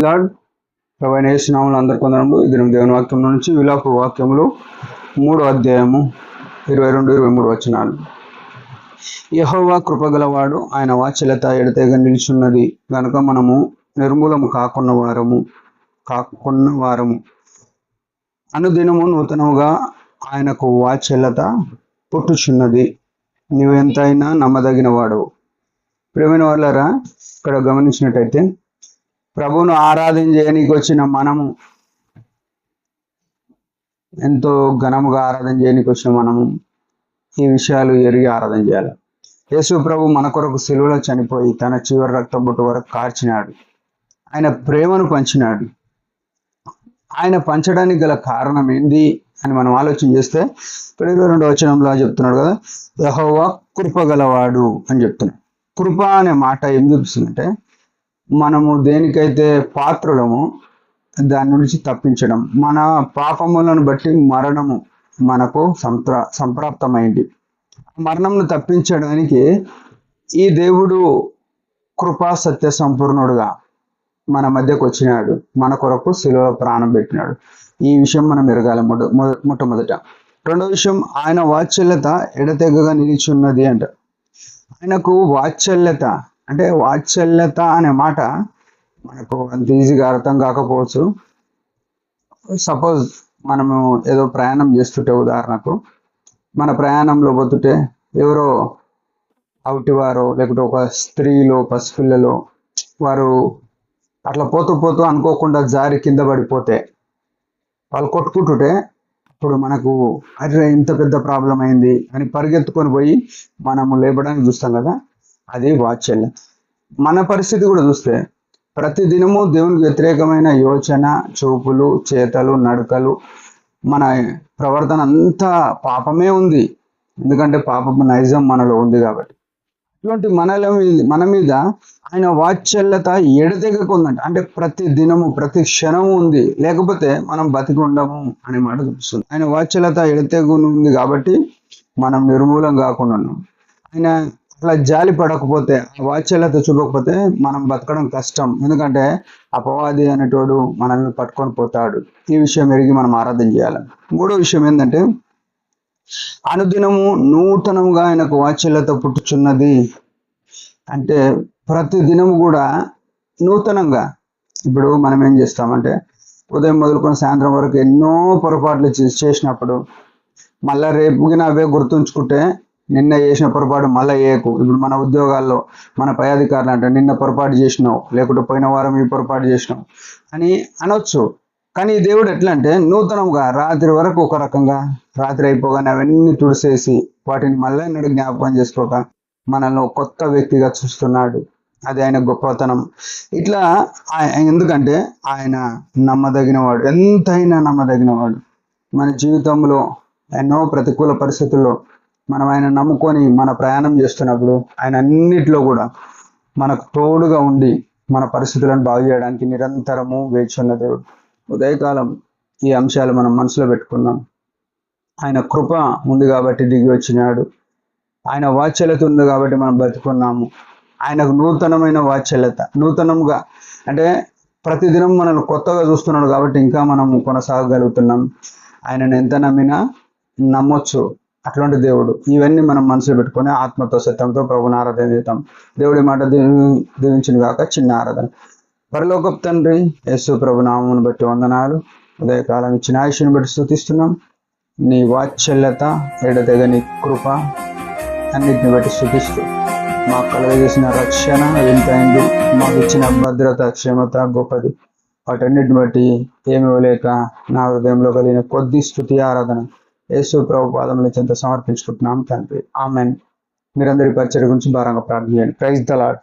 Lord. ప్రభు యేసు నామములో అందరికీ వందనములు. ఇది దేవుని వాక్యం నుంచి విలాప వాక్యములు 3వ అధ్యాయము 22-23 వచనాలు. యెహోవా కృపగలవాడు, ఆయన వాత్సల్యత ఎడతెగ నిలిచున్నది గనుక మనము నిర్మూలము కాకున్న వారము. అనుదినము నూతనముగా ఆయనకు వాత్సల్యత పుట్టుచున్నది. నీవెంతైనా నమ్మదగిన వాడు. ప్రియమైన వాళ్ళారా, ఇక్కడ గమనించినట్టయితే ప్రభువును ఆరాధన చేయడానికి వచ్చిన మనము, ఎంతో ఘనముగా ఆరాధన చేయడానికి వచ్చిన మనము ఈ విషయాలు ఎరిగి ఆరాధన చేయాలి. యేసు ప్రభు మన కొరకు సిలువలో చనిపోయి తన చివరి రక్తం బొట్టు వరకు కార్చినాడు. ఆయన ప్రేమను పంచినాడు. ఆయన పంచడానికి గల కారణం ఏంది అని మనం ఆలోచన చేస్తే 22వ వచనంలో చెప్తున్నాడు కదా, యెహోవా కృపగలవాడు అని చెప్తున్నాడు. కృప అనే మాట ఏం చూపిస్తుందంటే, మనము దేనికైతే పాత్రులము దాని నుంచి తప్పించడం. మన పాపములను బట్టి మరణము మనకు సంప్రాప్తమైంది. మరణంను తప్పించడానికి ఈ దేవుడు కృపా సత్య సంపూర్ణుడుగా మన మధ్యకు వచ్చినాడు. మన కొరకు శిలువలో ప్రాణం పెట్టినాడు. ఈ విషయం మనం ఎరగాలి మొట్టమొదట. రెండవ విషయం, ఆయన వాత్సల్యత ఎడతెగగా నిలిచున్నది అంట. ఆయనకు వాత్సల్యత అంటే, వాత్సల్యత అనే మాట మనకు అంత ఈజీగా అర్థం కాకపోవచ్చు. సపోజ్ మనము ఏదో ప్రయాణం చేస్తుంటే, ఉదాహరణకు మన ప్రయాణంలో పోతుంటే ఎవరో అవుటివారో లేకపోతే ఒక స్త్రీలో పసిపిల్లలో వారు అట్లా పోతూ పోతూ అనుకోకుండా జారి కింద పడిపోతే వాళ్ళు కొట్టుకుంటుంటే, అప్పుడు మనకు అరే ఇంత పెద్ద ప్రాబ్లం అయింది అని పరిగెత్తుకొని పోయి మనము లేపడానికి చూస్తాం కదా, అది వాత్సల్యం. మన పరిస్థితి కూడా చూస్తే ప్రతి దినము దేవునికి వ్యతిరేకమైన యోచన, చూపులు, చేతలు, నడకలు, మన ప్రవర్తన అంతా పాపమే ఉంది. ఎందుకంటే పాపపు నైజం మనలో ఉంది కాబట్టి. ఇటువంటి మన మీద ఆయన వాత్సల్యత ఎడతెగకుందంట. అంటే ప్రతి దినము ప్రతి క్షణము ఉంది, లేకపోతే మనం బతికి ఉండము అనే మాట చూపిస్తుంది. ఆయన వాత్సల్యత ఎడతెగు ఉంది కాబట్టి మనం నిర్మూలం కాకుండా ఉన్నాం. ఆయన అట్లా జాలి పడకపోతే, ఆ వాత్సల్యత చూపకపోతే మనం బతకడం కష్టం. ఎందుకంటే అపవాది అనేటోడు మనల్ని పట్టుకొని పోతాడు. ఈ విషయం ఎరిగి మనం ఆరాధన చేయాలి. మూడో విషయం ఏంటంటే, అనుదినము నూతనముగా ఆయనకు వాత్సల్యత పుట్టుచున్నది. అంటే ప్రతి దినము కూడా నూతనంగా. ఇప్పుడు మనం ఏం చేస్తామంటే, ఉదయం మొదలుకొని సాయంత్రం వరకు ఎన్నో పొరపాట్లు చేసినప్పుడు మళ్ళీ రేపు అవే గుర్తుంచుకుంటే, నిన్న చేసిన పొరపాటు మళ్ళీ చేయకు. ఇప్పుడు మన ఉద్యోగాల్లో మన పై అధికారులు అంటే, నిన్న పొరపాటు చేసినావు, లేకుంటే పోయిన వారం ఈ పొరపాటు చేసినావు అని అనొచ్చు. కానీ దేవుడు ఎట్లా అంటే, నూతనంగా రాత్రి వరకు ఒక రకంగా, రాత్రి అయిపోగానే అవన్నీ తుడిసేసి వాటిని మళ్ళీ ఎన్నడూ జ్ఞాపకం చేసుకోక మనల్ని కొత్త వ్యక్తిగా చూస్తున్నాడు. అది ఆయన గొప్పతనం. ఇట్లా ఎందుకంటే ఆయన నమ్మదగినవాడు, ఎంతైనా నమ్మదగినవాడు. మన జీవితంలో ఎన్నో ప్రతికూల పరిస్థితుల్లో మనం ఆయన నమ్ముకొని మన ప్రయాణం చేస్తున్నప్పుడు ఆయన అన్నిట్లో కూడా మనకు తోడుగా ఉండి మన పరిస్థితులను బాగు చేయడానికి నిరంతరము వేచి ఉన్న దేవుడు. ఉదయకాలం ఈ అంశాలు మనం మనసులో పెట్టుకున్నాం. ఆయన కృప ఉంది కాబట్టి దిగి వచ్చినాడు. ఆయన వాత్సల్యత ఉంది కాబట్టి మనం బతుకున్నాము. ఆయనకు నూతనమైన వాత్సల్యత, నూతనంగా అంటే ప్రతిదినం మనల్ని కొత్తగా చూస్తున్నాడు కాబట్టి ఇంకా మనం కొనసాగగలుగుతున్నాం. ఆయనను ఎంత నమ్మినా నమ్మొచ్చు. అట్లాంటి దేవుడు. ఇవన్నీ మనం మనసులో పెట్టుకొని ఆత్మతో సత్యంతో ప్రభుని ఆరాధన చేద్దాం. దేవుడి మాట దీవించిన కాక చిన్న ఆరాధన. పరలోకపు తండ్రి, యేసు ప్రభు నామమును బట్టి వందనాలు. ఉదయకాలం ఇచ్చిన ఆయుష్ను బట్టి స్తుతిస్తున్నాం. నీ వాత్సల్యత, ఎడతెగని కృప అన్నిటిని బట్టి స్తుతిస్తూ మాకు కలుగజేసిన రక్షణ ఎంతైంది, మాకు ఇచ్చిన భద్రత, క్షమత గొప్పది. వాటన్నిటిని బట్టి ఏమి ఇవ్వలేక నా హృదయంలో కలిగిన కొద్ది స్తుతి ఆరాధన యేసు ప్రభు పాదముల చెంత సమర్పించుకుంటున్నాం తండ్రి. ఆమెన్. మీరందరి పరిచర్య గురించి భారంగా ప్రార్థన చేయండి. Praise the lord.